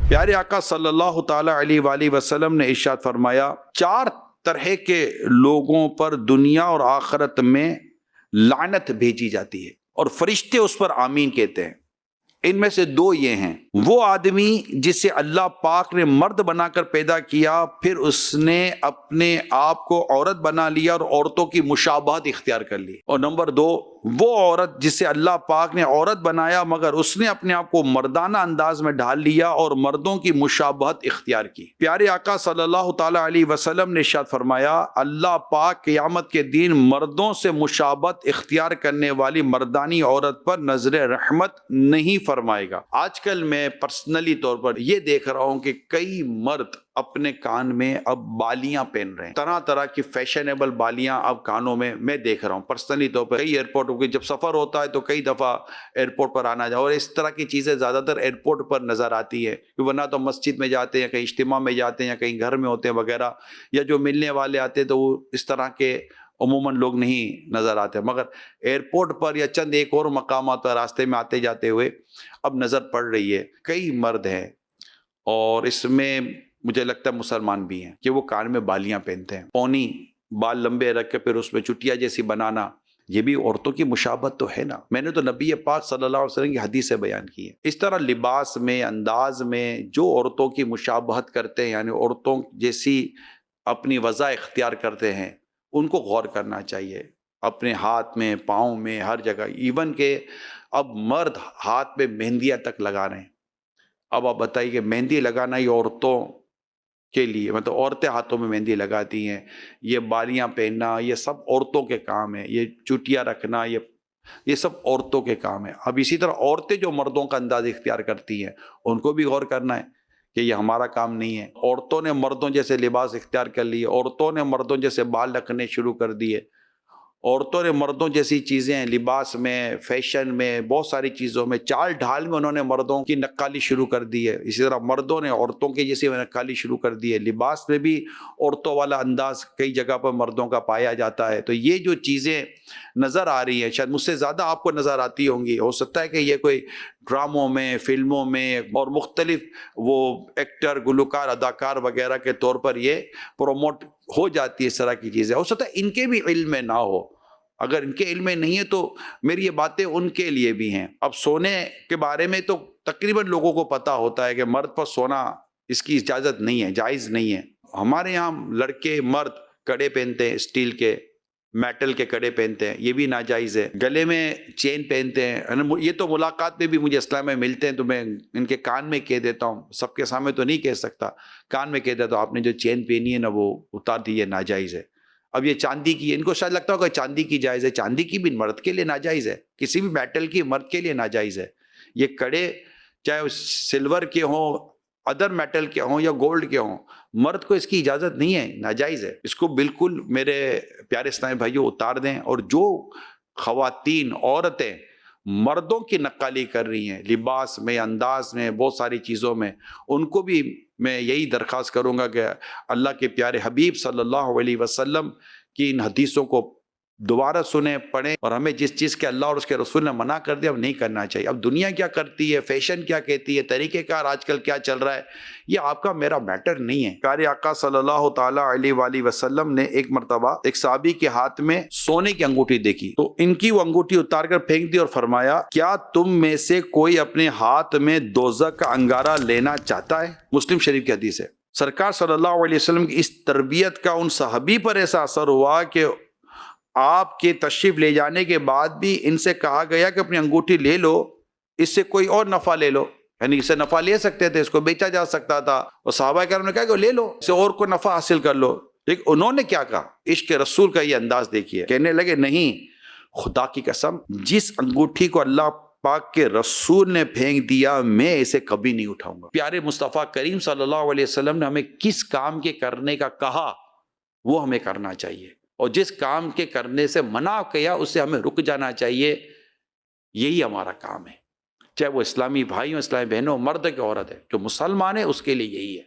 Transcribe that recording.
پیارے آقا صلی اللہ تعالی علیہ وآلہ وسلم نے ارشاد فرمایا، 4 طرح کے لوگوں پر دنیا اور آخرت میں لعنت بھیجی جاتی ہے اور فرشتے اس پر آمین کہتے ہیں۔ ان میں سے 2 یہ ہیں، وہ آدمی جسے اللہ پاک نے مرد بنا کر پیدا کیا، پھر اس نے اپنے آپ کو عورت بنا لیا اور عورتوں کی مشابہت اختیار کر لی، اور نمبر 2 وہ عورت جسے اللہ پاک نے عورت بنایا مگر اس نے اپنے آپ کو مردانہ انداز میں ڈھال لیا اور مردوں کی مشابہت اختیار کی۔ پیارے آقا صلی اللہ تعالی علیہ وسلم نے ارشاد فرمایا، اللہ پاک قیامت کے دن مردوں سے مشابہت اختیار کرنے والی مردانی عورت پر نظر رحمت نہیں فرمائے گا۔ آج کل میں پرسنلی طور پر یہ دیکھ رہا ہوں کہ کئی مرد اپنے کان میں اب بالیاں پہن رہے ہیں، طرح طرح کی فیشنیبل بالیاں اب کانوں میں دیکھ رہا ہوں پرسنلی طور پر۔ کئی ایئرپورٹ کے جب سفر ہوتا ہے تو کئی دفعہ ایئرپورٹ پر آنا جاؤ، اور اس طرح کی چیزیں زیادہ تر ایئرپورٹ پر نظر آتی ہے، ورنہ تو مسجد میں جاتے ہیں، کہیں اجتماع میں جاتے ہیں، یا کہیں گھر میں ہوتے ہیں وغیرہ، یا جو ملنے والے آتے ہیں تو وہ اس طرح کے عموماً لوگ نہیں نظر آتے، مگر ایئرپورٹ پر یا چند ایک اور مقامات پر راستے میں آتے جاتے ہوئے اب نظر پڑ رہی ہے۔ کئی مرد ہیں، اور اس میں مجھے لگتا ہے مسلمان بھی ہیں، کہ وہ کان میں بالیاں پہنتے ہیں، پونی بال لمبے رکھ کے پھر اس میں چٹیا جیسی بنانا، یہ بھی عورتوں کی مشابہت تو ہے نا۔ میں نے تو نبی پاک صلی اللہ علیہ وسلم کی حدیثیں بیان کی ہیں۔ اس طرح لباس میں، انداز میں جو عورتوں کی مشابہت کرتے ہیں، یعنی عورتوں جیسی اپنی وضع اختیار کرتے ہیں، ان کو غور کرنا چاہیے، اپنے ہاتھ میں، پاؤں میں، ہر جگہ۔ ایون کہ اب مرد ہاتھ میں مہندیاں تک لگا رہے ہیں۔ اب آپ بتائیے کہ مہندی لگانا یہ عورتوں کے لیے، مطلب عورتیں ہاتھوں میں مہندی لگاتی ہیں، یہ بالیاں پہننا یہ سب عورتوں کے کام ہیں، یہ چوٹیاں رکھنا یہ سب عورتوں کے کام ہیں۔ اب اسی طرح عورتیں جو مردوں کا انداز اختیار کرتی ہیں، ان کو بھی غور کرنا ہے کہ یہ ہمارا کام نہیں ہے۔ عورتوں نے مردوں جیسے لباس اختیار کر لیے، عورتوں نے مردوں جیسے بال رکھنے شروع کر دیے، عورتوں نے مردوں جیسی چیزیں لباس میں، فیشن میں، بہت ساری چیزوں میں، چال ڈھال میں انہوں نے مردوں کی نقالی شروع کر دی ہے۔ اسی طرح مردوں نے عورتوں کی جیسی نقالی شروع کر دی ہے۔ لباس میں بھی عورتوں والا انداز کئی جگہ پر مردوں کا پایا جاتا ہے۔ تو یہ جو چیزیں نظر آ رہی ہیں، شاید مجھ سے زیادہ آپ کو نظر آتی ہوں گی، ہو سکتا ہے کہ یہ کوئی ڈراموں میں، فلموں میں اور مختلف وہ ایکٹر، گلوکار، اداکار وغیرہ کے طور پر یہ پروموٹ ہو جاتی ہے، اس طرح کی چیزیں۔ ہو سکتا ہے ان کے بھی علم میں نہ ہو، اگر ان کے علم میں نہیں ہے تو میری یہ باتیں ان کے لیے بھی ہیں۔ اب سونے کے بارے میں تو تقریباً لوگوں کو پتا ہوتا ہے کہ مرد پر سونا اس کی اجازت نہیں ہے، جائز نہیں ہے۔ ہمارے یہاں لڑکے مرد کڑے پہنتے ہیں، اسٹیل کے، میٹل کے کڑے پہنتے ہیں، یہ بھی ناجائز ہے۔ گلے میں چین پہنتے ہیں، یہ تو ملاقات میں بھی مجھے اسلام میں ملتے ہیں تو میں ان کے کان میں کہہ دیتا ہوں، سب کے سامنے تو نہیں کہہ سکتا، کان میں کہہ دیتا ہوں، آپ نے جو چین پہنی ہے نا وہ اتار دیجیے، ناجائز ہے۔ اب یہ چاندی کی، ان کو شاید لگتا ہوگا چاندی کی جائز ہے، چاندی کی بھی مرد کے لیے ناجائز ہے، کسی بھی میٹل کی مرد کے لیے ناجائز ہے۔ یہ کڑے چاہے سلور کے ہوں، ادر میٹل کے ہوں یا گولڈ کے ہوں، مرد کو اس کی اجازت نہیں ہے، ناجائز ہے۔ اس کو بالکل میرے پیارے اسلامی بھائیوں اتار دیں۔ اور جو خواتین، عورتیں مردوں کی نقالی کر رہی ہیں لباس میں، انداز میں، بہت ساری چیزوں میں، ان کو بھی میں یہی درخواست کروں گا کہ اللہ کے پیارے حبیب صلی اللہ علیہ وسلم کی ان حدیثوں کو دوبارہ سنیں، پڑھیں، اور ہمیں جس چیز کے اللہ اور اس کے رسول نے منع کر دیا اب نہیں کرنا چاہیے۔ اب دنیا کیا کرتی ہے، فیشن کیا کہتی ہے، طریقہ کار آج کل کیا چل رہا ہے، یہ آپ کا میرا میٹر نہیں ہے۔ پیارے آقا صلی اللہ تعالی علیہ وآلہ وسلم نے ایک مرتبہ ایک صحابی کے ہاتھ میں سونے کی انگوٹھی دیکھی تو ان کی وہ انگوٹھی اتار کر پھینک دی اور فرمایا، کیا تم میں سے کوئی اپنے ہاتھ میں دوزخ کا انگارہ لینا چاہتا ہے؟ مسلم شریف کی حدیث ہے۔ سرکار صلی اللہ علیہ وسلم کی اس تربیت کا ان صحابی پر ایسا اثر ہوا کہ آپ کے تشریف لے جانے کے بعد بھی ان سے کہا گیا کہ اپنی انگوٹھی لے لو، اس سے کوئی اور نفع لے لو، یعنی اس سے نفع لے سکتے تھے، اس کو بیچا جا سکتا تھا، اور صحابہ کرام نے کہا کہ لے لو، اس سے اور کوئی نفع حاصل کر لو۔ لیکن انہوں نے کیا کہا؟ عشق رسول کا یہ انداز دیکھیے، کہنے لگے نہیں، خدا کی قسم، جس انگوٹھی کو اللہ پاک کے رسول نے پھینک دیا میں اسے کبھی نہیں اٹھاؤں گا۔ پیارے مصطفیٰ کریم صلی اللہ علیہ وسلم نے ہمیں کس کام کے کرنے کا کہا وہ ہمیں کرنا چاہیے، اور جس کام کے کرنے سے منع کیا اس سے ہمیں رک جانا چاہیے۔ یہی ہمارا کام ہے، چاہے وہ اسلامی بھائی ہوں، اسلامی بہنوں، مرد کے عورت ہے، جو مسلمان ہے اس کے لیے یہی ہے۔